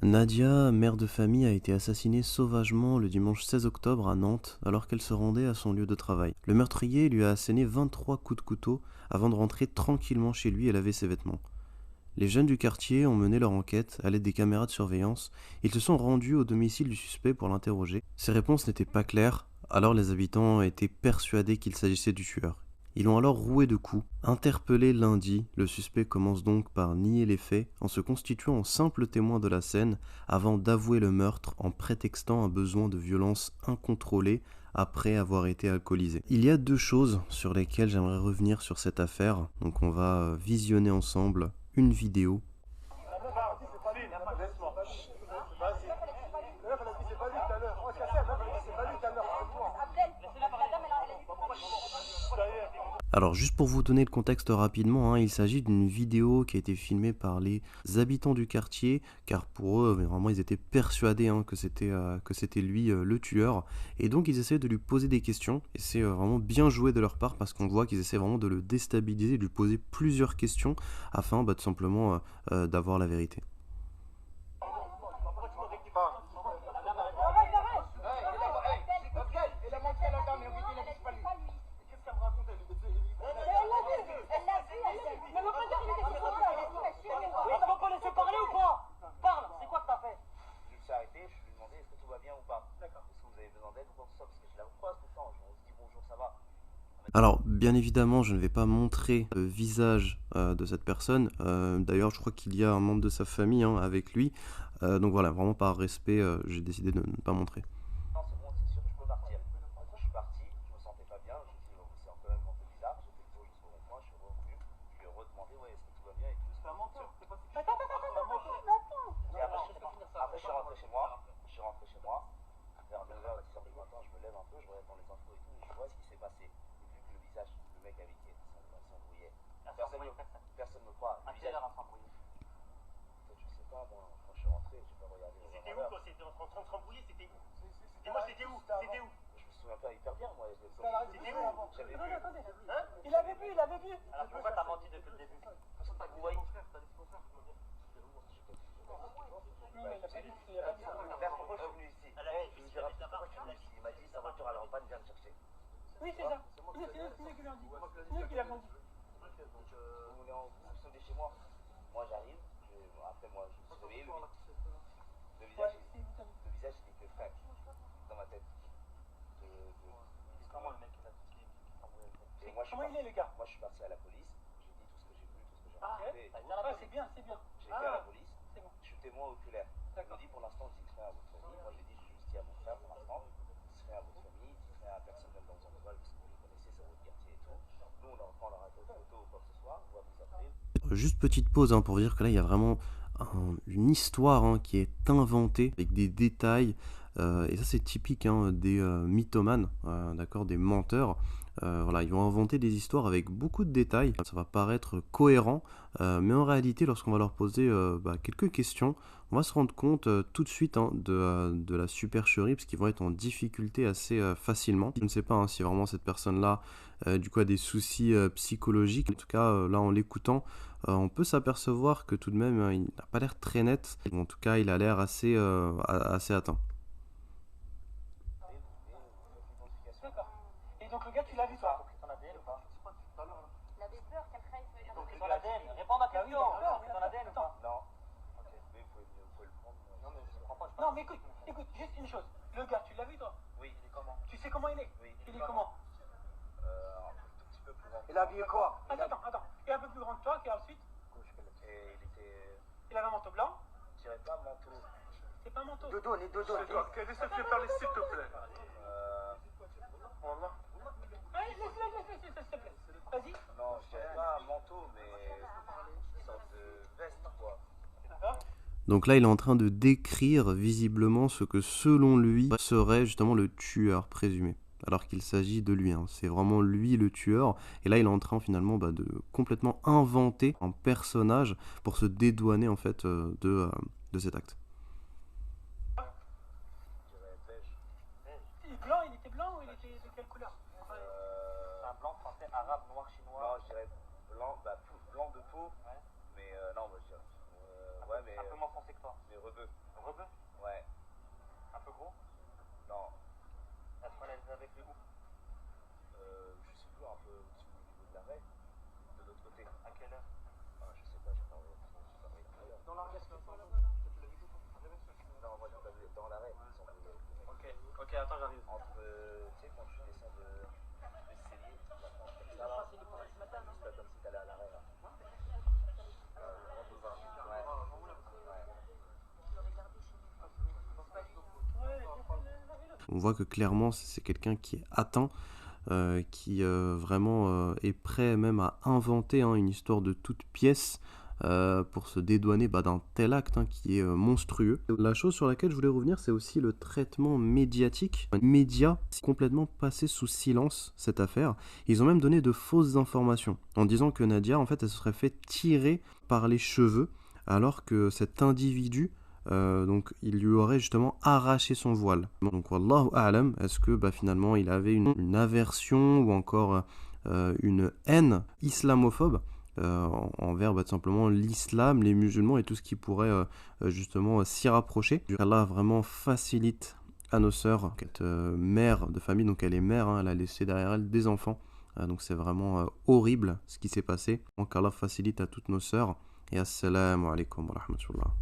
Nadia, mère de famille, a été assassinée sauvagement le dimanche 16 octobre à Nantes alors qu'elle se rendait à son lieu de travail. Le meurtrier lui a asséné 23 coups de couteau avant de rentrer tranquillement chez lui et laver ses vêtements. Les jeunes du quartier ont mené leur enquête à l'aide des caméras de surveillance. Ils se sont rendus au domicile du suspect pour l'interroger. Ses réponses n'étaient pas claires, alors les habitants étaient persuadés qu'il s'agissait du tueur. Ils l'ont alors roué de coups. Interpellé lundi, le suspect commence donc par nier les faits en se constituant en simple témoin de la scène avant d'avouer le meurtre en prétextant un besoin de violence incontrôlé après avoir été alcoolisé. Il y a deux choses sur lesquelles j'aimerais revenir sur cette affaire, donc on va visionner ensemble une vidéo. Alors juste pour vous donner le contexte rapidement, il s'agit d'une vidéo qui a été filmée par les habitants du quartier, car pour eux, vraiment, ils étaient persuadés que c'était lui le tueur, et donc ils essaient de lui poser des questions, et c'est vraiment bien joué de leur part, parce qu'on voit qu'ils essaient vraiment de le déstabiliser, de lui poser plusieurs questions, afin tout simplement d'avoir la vérité. Alors, bien évidemment, je ne vais pas montrer le visage de cette personne. D'ailleurs, je crois qu'il y a un membre de sa famille avec lui. Donc voilà, vraiment par respect, j'ai décidé de ne pas montrer. Juste petite pause pour dire que là il y a vraiment une histoire qui est inventée avec des détails et ça c'est typique des mythomanes, d'accord, des menteurs. Voilà, ils vont inventer des histoires avec beaucoup de détails. Ça va paraître cohérent, mais en réalité, lorsqu'on va leur poser quelques questions, on va se rendre compte tout de suite de la supercherie, parce qu'ils vont être en difficulté assez facilement. Je ne sais pas si vraiment cette personne-là, du coup, a des soucis psychologiques. En tout cas, là, en l'écoutant, on peut s'apercevoir que tout de même, il n'a pas l'air très net. En tout cas, il a l'air assez atteint. Donc là, il est en train de décrire visiblement ce que, selon lui, serait justement le tueur présumé. Alors qu'il s'agit de lui, c'est vraiment lui le tueur. Et là, il est en train finalement de complètement inventer un personnage pour se dédouaner en fait de cet acte. Ah, je sais pas, j'ai pas regardé. Dans l'arrêt, non, moi j'ai pas vu. Dans l'arrêt, ils sont venus avec le mec. Ok, attends, j'arrive. Entre, tu sais, quand tu descends de l'escalier, la pente comme ça, là. C'est pas comme si t'allais à l'arrêt, là. Grand boulevard. Ouais. On voit que clairement c'est quelqu'un qui est atteint, qui vraiment est prêt même à inventer une histoire de toute pièce pour se dédouaner d'un tel acte qui est monstrueux. La chose sur laquelle je voulais revenir, c'est aussi le traitement médiatique. Les médias complètement passé sous silence cette affaire. Ils ont même donné de fausses informations en disant que Nadia, en fait, elle se serait fait tirer par les cheveux alors que cet individu donc il lui aurait justement arraché son voile. Donc wallahu a'lam, est-ce que finalement il avait une aversion ou encore une haine islamophobe envers tout simplement l'islam, les musulmans et tout ce qui pourrait justement s'y rapprocher. Allah vraiment facilite à nos sœurs, cette mère de famille, donc elle est mère, elle a laissé derrière elle des enfants, donc c'est vraiment horrible ce qui s'est passé. Donc Allah facilite à toutes nos sœurs et assalamu alaikum wa rahmatullah.